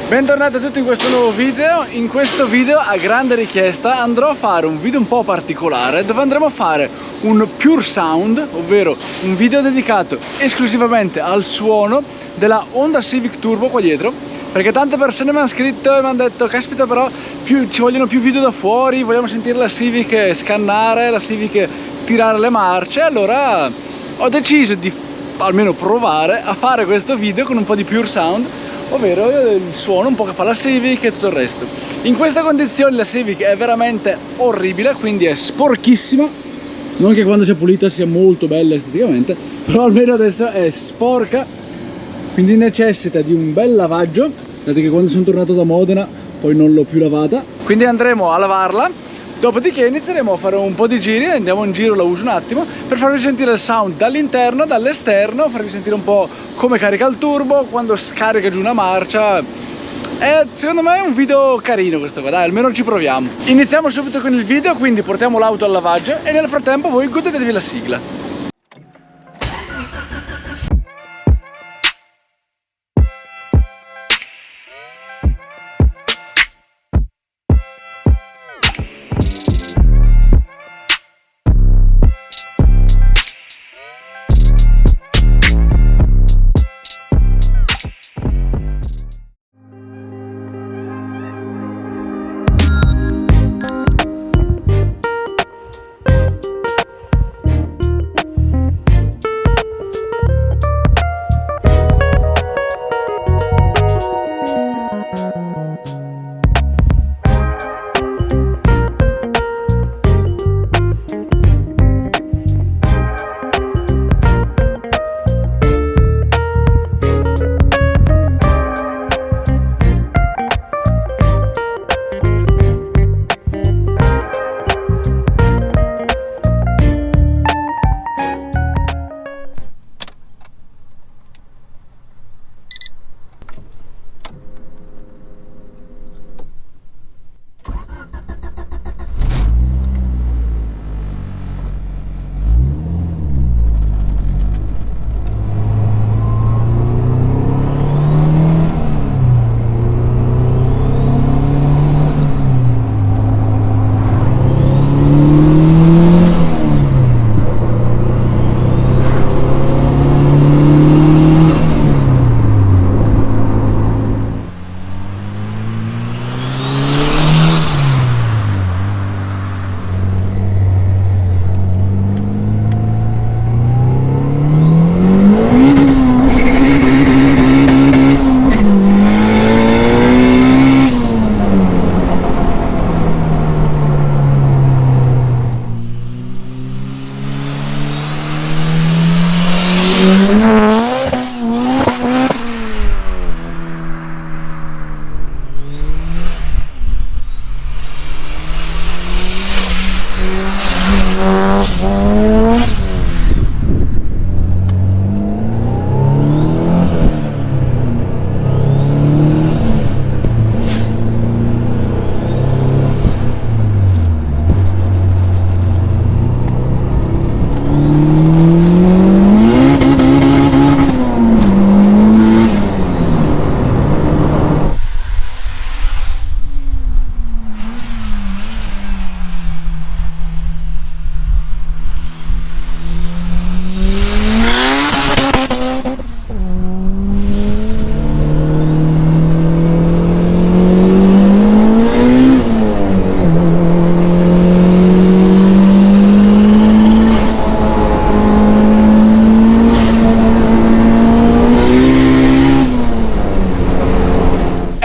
Bentornati a tutti in questo nuovo video. In questo video, a grande richiesta, andrò a fare un video un po' particolare dove andremo a fare un pure sound, ovvero un video dedicato esclusivamente al suono della Honda Civic Turbo qua dietro, perché tante persone mi hanno scritto e mi hanno detto caspita, però ci vogliono più video da fuori, vogliamo sentire la Civic scannare, la Civic tirare le marce. Allora ho deciso di almeno provare a fare questo video con un po' di pure sound, ovvero il suono un po' che fa la Civic e tutto il resto. In queste condizioni la Civic è veramente orribile, quindi è sporchissima, non che quando sia pulita sia molto bella esteticamente, però almeno adesso è sporca, quindi necessita di un bel lavaggio, dato che quando sono tornato da Modena poi non l'ho più lavata, quindi andremo a lavarla. Dopodiché inizieremo a fare un po' di giri, andiamo in giro, la uso un attimo per farvi sentire il sound dall'interno, dall'esterno, farvi sentire un po' come carica il turbo, quando scarica giù una marcia. Secondo me è un video carino questo qua, dai, almeno ci proviamo. Iniziamo subito con il video, quindi portiamo l'auto al lavaggio e nel frattempo voi godetevi la sigla.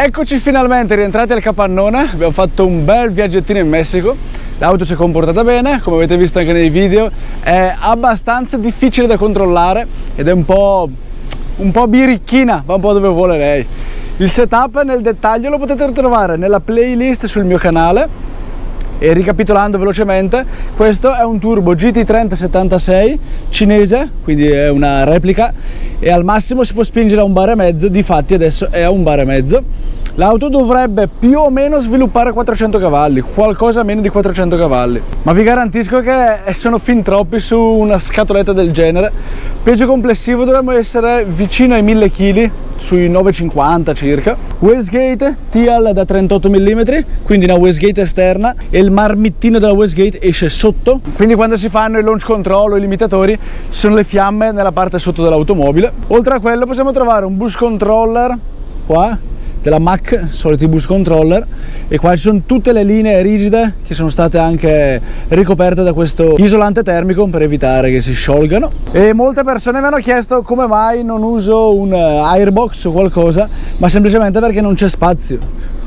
Eccoci finalmente rientrati al capannone, abbiamo fatto un bel viaggettino in Messico, l'auto si è comportata bene, come avete visto anche nei video, è abbastanza difficile da controllare ed è un po' birichina, va un po' dove vuole lei. Il setup nel dettaglio lo potete trovare nella playlist sul mio canale. E ricapitolando velocemente, questo è un turbo GT3076 cinese, quindi è una replica e al massimo si può spingere a 1,5 bar, difatti adesso è a 1,5 bar. L'auto dovrebbe più o meno sviluppare 400 cavalli, qualcosa meno di 400 cavalli, ma vi garantisco che sono fin troppi su una scatoletta del genere, Peso complessivo dovremmo essere vicino ai 1000 kg, sui 950 circa. Wastegate Tial da 38 mm, quindi una wastegate esterna, e il marmittino della wastegate esce sotto, quindi quando si fanno il launch control o i limitatori ci sono le fiamme nella parte sotto dell'automobile. Oltre a quello possiamo trovare un bus controller qua della Mack, soliti bus controller, e qua ci sono tutte le linee rigide che sono state anche ricoperte da questo isolante termico per evitare che si sciolgano. E molte persone mi hanno chiesto come mai non uso un airbox o qualcosa, ma semplicemente perché non c'è spazio.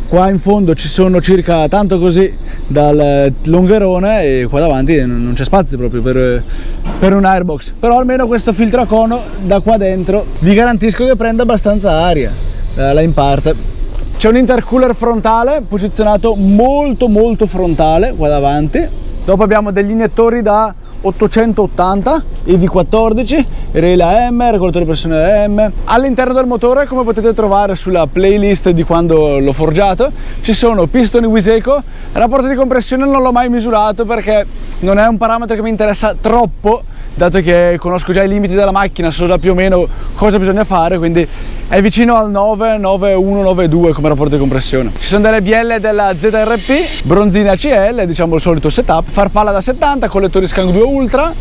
Qua in fondo ci sono circa tanto così dal longherone e qua davanti non c'è spazio proprio per un airbox, però almeno questo filtro a cono da qua dentro vi garantisco che prende abbastanza aria, la imparte. C'è un intercooler frontale posizionato molto frontale qua davanti. Dopo abbiamo degli iniettori da 880 EV14, rail AM, regolatore di pressione AM. All'interno del motore, come potete trovare sulla playlist di quando l'ho forgiato, ci sono pistoni Wiseco. Il rapporto di compressione non l'ho mai misurato perché non è un parametro che mi interessa troppo, dato che conosco già i limiti della macchina, so già più o meno cosa bisogna fare, quindi è vicino al 9, 9.1, 9.2 come rapporto di compressione. Ci sono delle bielle della ZRP, bronzine ACL, diciamo il solito setup, farfalla da 70, collettori Skunk 2 Ultra,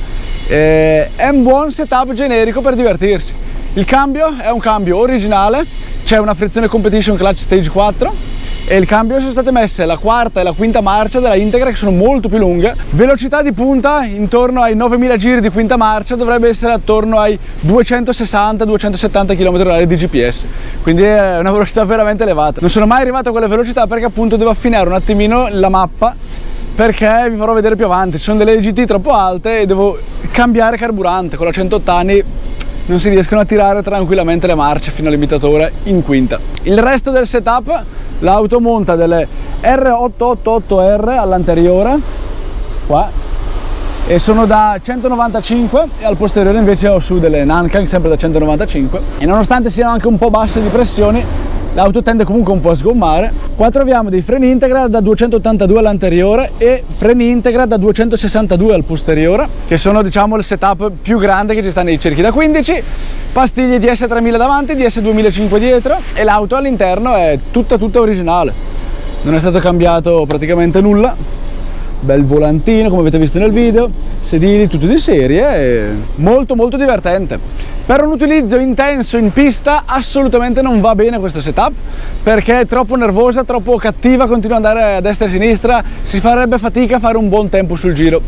è un buon setup generico per divertirsi. Il cambio è un cambio originale, c'è una frizione competition clutch stage 4, e il cambio sono state messe la quarta e la quinta marcia della Integra, che sono molto più lunghe. Velocità di punta intorno ai 9000 giri di quinta marcia, dovrebbe essere attorno ai 260-270 km/h di GPS, quindi è una velocità veramente elevata. Non sono mai arrivato a quelle velocità perché appunto devo affinare un attimino la mappa, perché vi farò vedere più avanti. Ci sono delle GT troppo alte e devo cambiare carburante. Con la 180 anni non si riescono a tirare tranquillamente le marce fino al limitatore in quinta. Il resto del setup, l'auto monta delle R888R all'anteriore qua, e sono da 195, e al posteriore invece ho su delle Nankang sempre da 195, e nonostante siano anche un po' basse di pressioni l'auto tende comunque un po' a sgommare. Qua troviamo dei freni Integra da 282 all'anteriore e freni Integra da 262 al posteriore, che sono diciamo il setup più grande che ci sta nei cerchi da 15. Pastiglie DS3000 davanti, DS2500 dietro, e l'auto all'interno è tutta originale, non è stato cambiato praticamente nulla. Bel volantino come avete visto nel video, sedili tutti di serie, e molto divertente. Per un utilizzo intenso in pista assolutamente non va bene questo setup, perché è troppo nervosa, troppo cattiva, continua ad andare a destra e a sinistra, si farebbe fatica a fare un buon tempo sul giro.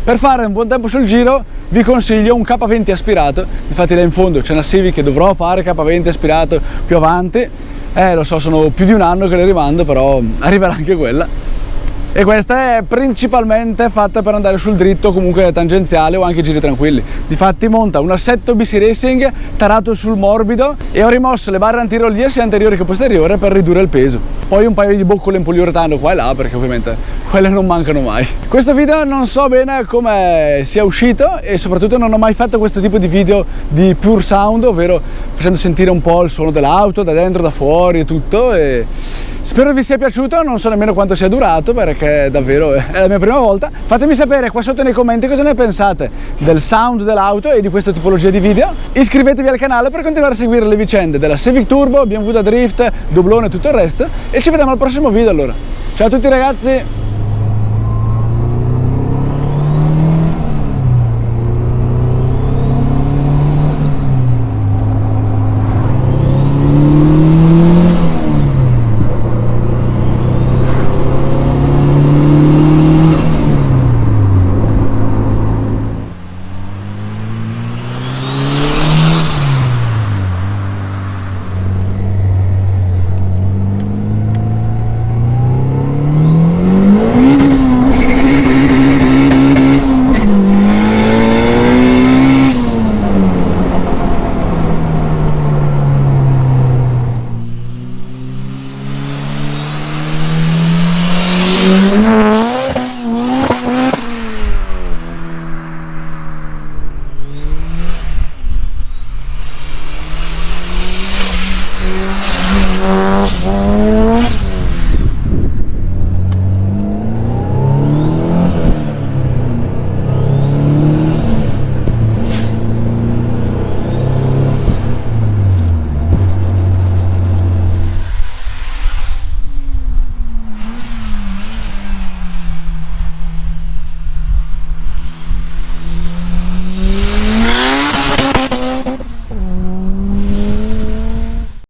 Per fare un buon tempo sul giro vi consiglio un K20 aspirato. Infatti là in fondo c'è una Civic che dovrò fare K20 aspirato più avanti, lo so, sono più di un anno che le rimando, però arriverà anche quella. E questa è principalmente fatta per andare sul dritto, comunque tangenziale o anche giri tranquilli. Difatti monta un assetto BC Racing tarato sul morbido, e ho rimosso le barre antirolie sia anteriori che posteriore per ridurre il peso. Poi un paio di boccole in poliuretano qua e là, perché ovviamente quelle non mancano mai. Questo video non so bene come sia uscito, e soprattutto non ho mai fatto questo tipo di video di pure sound, ovvero facendo sentire un po' il suono dell'auto da dentro, da fuori e tutto, e spero vi sia piaciuto. Non so nemmeno quanto sia durato perché davvero è la mia prima volta. Fatemi sapere qua sotto nei commenti cosa ne pensate del sound dell'auto e di questa tipologia di video. Iscrivetevi al canale per continuare a seguire le vicende della Civic Turbo, BMW da Drift, Doblone e tutto il resto, e ci vediamo al prossimo video allora. Ciao a tutti ragazzi!